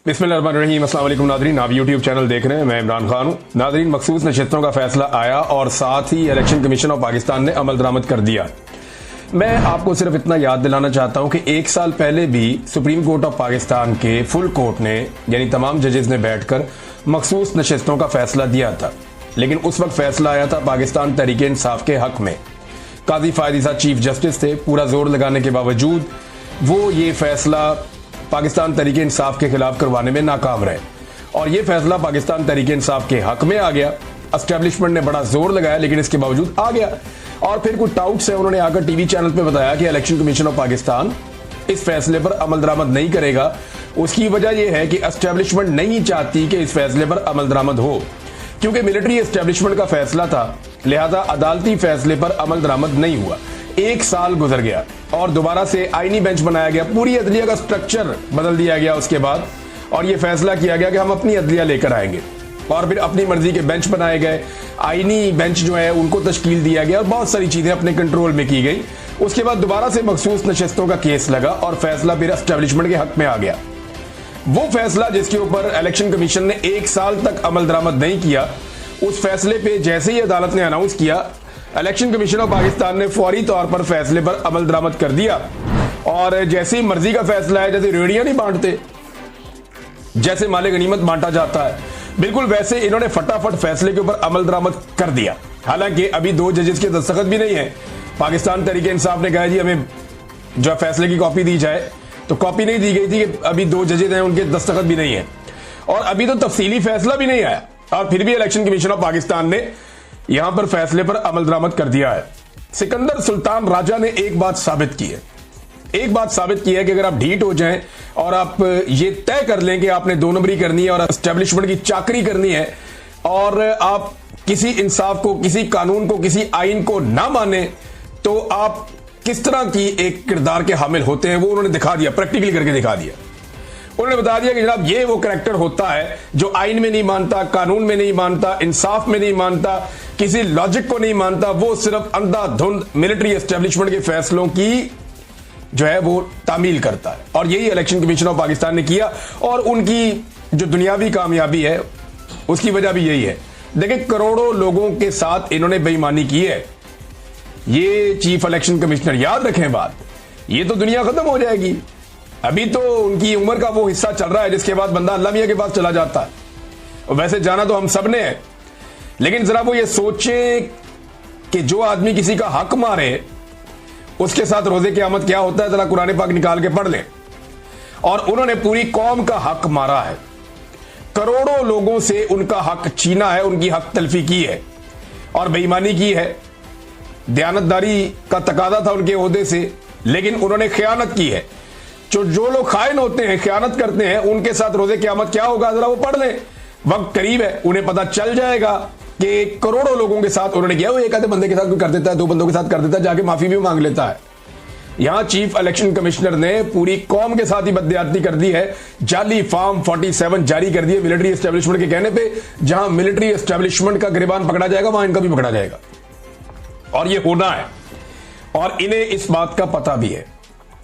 बिस्मिल्लाहिर्रहमानिर्रहीम। अस्सलाम वालेकुम नादरीन, आप यूट्यूब चैनल देख रहे हैं, मैं इमरान खान हूँ। नादरीन, मखसूस नशिस्तों का फैसला आया और साथ ही इलेक्शन कमीशन ऑफ पाकिस्तान ने अमल दरामद कर दिया। मैं आपको सिर्फ इतना याद दिलाना चाहता हूँ कि एक साल पहले भी सुप्रीम कोर्ट ऑफ पाकिस्तान के फुल कोर्ट ने यानी तमाम जजेस ने बैठकर मखसूस नशिस्तों का फैसला दिया था, लेकिन उस वक्त फैसला आया था पाकिस्तान तहरीक इंसाफ के हक में। काजी फायद ईसा चीफ जस्टिस थे, पूरा जोर लगाने के बावजूद वो ये फैसला पाकिस्तान तहरीक इंसाफ के खिलाफ करवाने में नाकाम रहे और ये फैसला पाकिस्तान तहरीक इंसाफ के हक में आ गया। एस्टेब्लिशमेंट ने बड़ा जोर लगाया लेकिन इसके बावजूद आ गया और फिर कुछ डाउट्स है, उन्होंने आकर टीवी चैनल पे बताया कि इलेक्शन कमीशन ऑफ पाकिस्तान इस फैसले पर अमल दरामद नहीं करेगा। उसकी वजह यह है कि एस्टेब्लिशमेंट नहीं चाहती कि इस फैसले पर अमल दरामद हो, क्योंकि मिलिट्री एस्टेब्लिशमेंट का फैसला था, लिहाजा अदालती फैसले पर अमल दरामद नहीं हुआ। एक साल गुजर गया और दोबारा से आईनी बेंच बनाया गया, पूरी अदलिया का स्ट्रक्चर बदल दिया गया उसके बाद, और यह फैसला किया गया कि हम अपनी अदलिया लेकर आएंगे और फिर अपनी मर्जी के बेंच बनाए गए। आईनी बेंच जो है उनको तश्कील दिया गया और बहुत सारी चीजें अपने कंट्रोल में की गई। उसके बाद दोबारा से मखसूस नशिस्तों का केस लगा और फैसला फिर एस्टेब्लिशमेंट के हक में आ गया। वो फैसला जिसके ऊपर इलेक्शन कमीशन ने एक साल तक अमल दरामद नहीं किया, उस फैसले पे जैसे ही अदालत ने अनाउंस किया, इलेक्शन कमीशन ऑफ पाकिस्तान ने फौरी तौर पर फैसले पर अमल दरामद कर दिया और जैसे ही मर्जी का फैसला है, जैसे रेडियां नहीं बांटते, जैसे माले गनीमत बांटा जाता है, बिल्कुल वैसे इन्होंने फटाफट फैसले के ऊपर अमल दरामद कर दिया। हालांकि अभी दो जजेस के दस्तखत भी नहीं है। पाकिस्तान तहरीक इंसाफ ने कहा जी हमें जो फैसले की कॉपी दी जाए, तो कॉपी नहीं दी गई थी कि अभी दो जजेस हैं, उनके दस्तखत भी नहीं है और अभी तो तफसीली फैसला भी नहीं आया और फिर भी इलेक्शन कमीशन ऑफ पाकिस्तान ने यहां पर फैसले पर अमल दरामद कर दिया है। सिकंदर सुल्तान राजा ने एक बात साबित की है, कि अगर आप ढीठ हो जाएं और आप ये तय कर लें कि आपने दो नंबरी करनी है और एस्टेब्लिशमेंट की चाकरी करनी है और आप किसी इंसाफ को, किसी कानून को, किसी आइन को ना माने, तो आप किस तरह की एक किरदार के हामिल होते हैं वो उन्होंने दिखा दिया, प्रैक्टिकली करके दिखा दिया। उन्होंने बता दिया कि जनाब ये वो कैरेक्टर होता है जो आइन में नहीं मानता, कानून में नहीं मानता, इंसाफ में नहीं मानता, किसी लॉजिक को नहीं मानता, वो सिर्फ अंधाधुंध मिलिट्री एस्टेब्लिशमेंट के फैसलों की जो है वो तामील करता है। और यही इलेक्शन कमीशन ऑफ पाकिस्तान ने किया और उनकी जो दुनियावी कामयाबी है उसकी वजह भी यही है। देखिए, करोड़ों लोगों के साथ इन्होंने बेईमानी की है। ये चीफ इलेक्शन कमिश्नर, याद रखें बात, ये तो दुनिया खत्म हो जाएगी। अभी तो उनकी उम्र का वो हिस्सा चल रहा है जिसके बाद बंदा अल्लाह मियां के पास चला जाता है, और वैसे जाना तो हम सब ने है, लेकिन जरा वो ये सोचे कि जो आदमी किसी का हक मारे उसके साथ रोजे क़यामत क्या होता है, जरा कुरान पाक निकाल के पढ़ लें। और उन्होंने पूरी कौम का हक मारा है, करोड़ों लोगों से उनका हक छीना है, उनकी हक तलफी की है और बेईमानी की है। दयानतदारी का तकादा था उनके ओहदे से, लेकिन उन्होंने खयानत की है। जो लोग खाइन होते हैं, खयानत करते हैं, उनके साथ रोजे क़यामत क्या होगा जरा वो पढ़ लें, वक्त करीब है, उन्हें पता चल जाएगा कि करोड़ों लोगों के साथ उन्होंने किया। वो एक आधे बंदे के साथ कर देता है, दो बंदों के साथ कर देता है, जाके माफी भी मांग लेता है। यहां चीफ इलेक्शन कमिश्नर ने पूरी कौम के साथ ही बददियाती कर दी है, जाली फॉर्म 47 जारी कर दिए मिलिट्री एस्टेब्लिशमेंट के कहने पे। जहां मिलिट्री एस्टेब्लिशमेंट का गिरबान पकड़ा जाएगा वहां इनका भी पकड़ा जाएगा और ये होना है और इन्हें इस बात का पता भी है।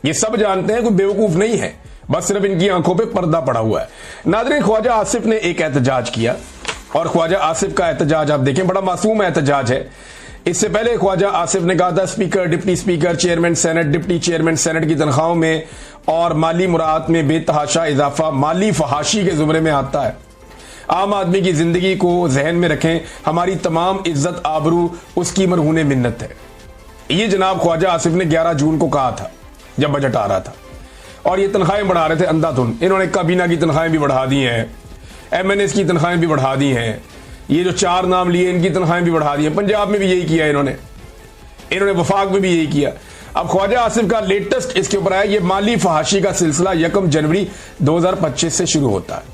ये सब जानते हैं, कोई बेवकूफ नहीं है, बस सिर्फ इनकी आंखों पे पर्दा पड़ा हुआ है। नाज़रीन, ख्वाजा आसिफ ने एक एहतजाज किया और ख्वाजा आसिफ का एहतजाज आप देखें, बड़ा मासूम एहतजाज है। इससे पहले ख्वाजा आसिफ ने कहा था speaker, deputy speaker, chairman senate, deputy chairman senate की तनख्वाहों में और माली मुराद में बेतहाशा इजाफा माली फहाशी के जुमरे में आता है। आम आदमी की जिंदगी को जहन में रखें, हमारी तमाम इज्जत आबरू उसकी मरहूने मिन्नत है। ये जनाब ख्वाजा आसिफ ने 11 जून को कहा था जब बजट आ रहा था और ये तनख्वाहें बढ़ा रहे थे अंधाधुंध। इन्होंने काबीना की तनख्वाहें भी बढ़ा दी हैं, MNS की तनख्वाहें भी बढ़ा दी हैं, ये जो 4 नाम लिए इनकी तनख्वाहें भी बढ़ा दी हैं। पंजाब में भी यही किया इन्होंने वफाक में भी यही किया। अब ख्वाजा आसिफ का लेटेस्ट इसके ऊपर आया, ये माली फहाशी का सिलसिला 1 जनवरी 2025 से शुरू होता है।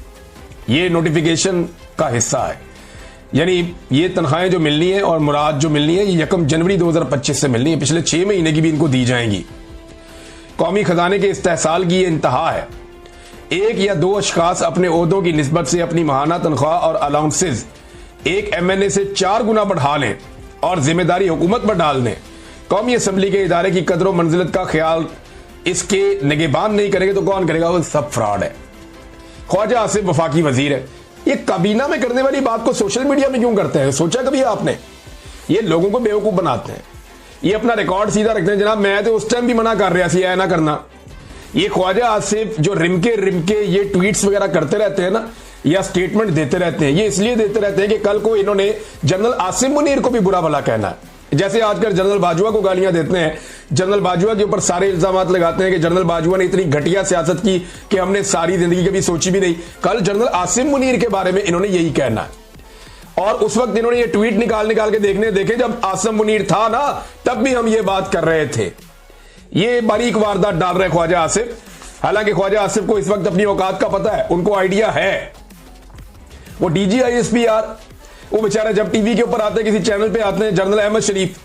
ये नोटिफिकेशन का हिस्सा है, यानी ये तनख्वाहें जो मिलनी है और मुराद जो मिलनी है ये 1 जनवरी 2025 से मिलनी है। पिछले 6 महीने की भी इनको दी जाएंगी। कौमी खजाने के इस्तेहसाल की ये इंतहा है। एक या दो अशखास अपने ओहदों की निस्बत से अपनी माहाना तनख्वाह और अलाउंसेज एक MNA से 4 गुना बढ़ा लें और जिम्मेदारी हुकूमत पर डाल दें। कौमी असम्बली के इदारे की कदर व मंजिलत का ख्याल इसके निगहबान नहीं करेंगे तो कौन करेगा? वो सब फ्रॉड है। ख्वाजा आसिफ वफाकी वजीर है। ये काबीना में करने वाली बात को सोशल मीडिया में क्यों करते हैं? सोचा कभी आपने? ये लोगों को बेवकूफ बनाते हैं, ये अपना रिकॉर्ड सीधा रखते हैं। जनाब मैं तो उस टाइम भी मना कर रहा सी ऐ ना करना। ये ख्वाजा आसिफ जो रिमके ये ट्वीट्स वगैरह करते रहते हैं ना, या स्टेटमेंट देते रहते हैं, ये इसलिए देते रहते हैं कि कल को इन्होंने जनरल आसिम मुनीर को भी बुरा भला कहना है। जैसे आजकल जनरल बाजवा को गालियां देते हैं, जनरल बाजवा के ऊपर सारे इल्जाम लगाते हैं कि जनरल बाजवा ने इतनी घटिया सियासत की कि हमने सारी जिंदगी कभी सोची भी नहीं। कल जनरल आसिम मुनीर के बारे में इन्होंने यही कहना है। और उस वक्त इन्होंने ये ट्वीट निकाल के देखे जब आसिम मुनीर था ना, तब भी हम ये बात कर रहे थे। ये बारीक वारदात डाल रहे ख्वाजा आसिफ। हालांकि ख्वाजा आसिफ को इस वक्त अपनी औकात का पता है, उनको आइडिया है। वो DGISP वो बेचारा जब टीवी के ऊपर आते हैं, किसी चैनल पे आते हैं, जनरल अहमद शरीफ,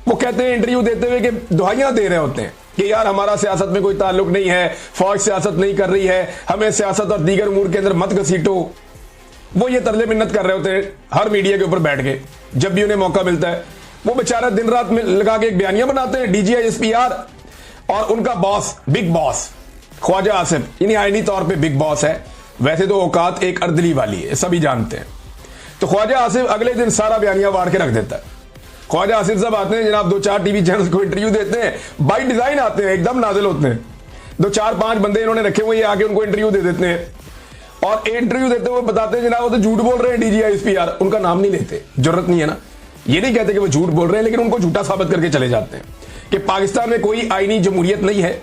वो कहते हैं इंटरव्यू देते हुए कि दुहाइयां दे रहे होते हैं कि यार हमारा सियासत में कोई ताल्लुक नहीं है, फौज सियासत नहीं कर रही है, हमें सियासत और दीगर उमूर के अंदर मत घसीटो। वो ये तरले मिन्नत कर रहे होते हैं हर मीडिया के ऊपर बैठ के, जब भी उन्हें मौका मिलता है। वो बेचारा दिन रात में लगा के एक बयानियां बनाते हैं DGISP और उनका boss, big boss Khawaja Asif, यानी आईनी तौर पर बिग बॉस है, वैसे तो औकात एक अर्दली वाली है, सभी जानते हैं। तो ख्वाजा आसिफ अगले दिन सारा बयानिया वाड़ के रख देता है। ख्वाजा आसिफ साहब आते हैं जनाब, 2-4 टीवी चैनल को इंटरव्यू देते हैं, बाई डिजाइन आते हैं, एकदम नाजिल होते हैं। 2-4-5 बंदे इन्होंने रखे हुए, आके उनको इंटरव्यू दे देते हैं और इंटरव्यू देते हुए बताते हैं जनाब वो तो झूठ बोल रहे हैं DGISP, उनका नाम नहीं लेते, जरूरत नहीं है ना, ये नहीं कहते कि वो झूठ बोल रहे हैं, लेकिन उनको झूठा साबित करके चले जाते हैं कि पाकिस्तान में कोई आईनी जमहूरियत नहीं है,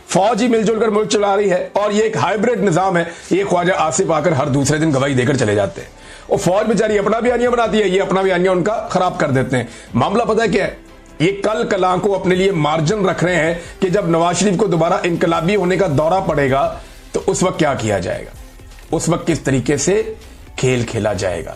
फौज ही मिलजुल कर मुल्क चला रही है और ये एक हाइब्रिड निजाम है। ये ख्वाजा आसिफ आकर हर दूसरे दिन गवाही देकर चले जाते हैं। और फौज बेचारी अपना बयानिया बनाती है, ये अपना बयानिया उनका खराब कर देते हैं। मामला पता है क्या है? ये कल कला को अपने लिए मार्जिन रख रहे हैं कि जब नवाज शरीफ को दोबारा इनकलाबी होने का दौरा पड़ेगा तो उस वक्त क्या किया जाएगा, उस वक्त किस तरीके से खेल खेला जाएगा।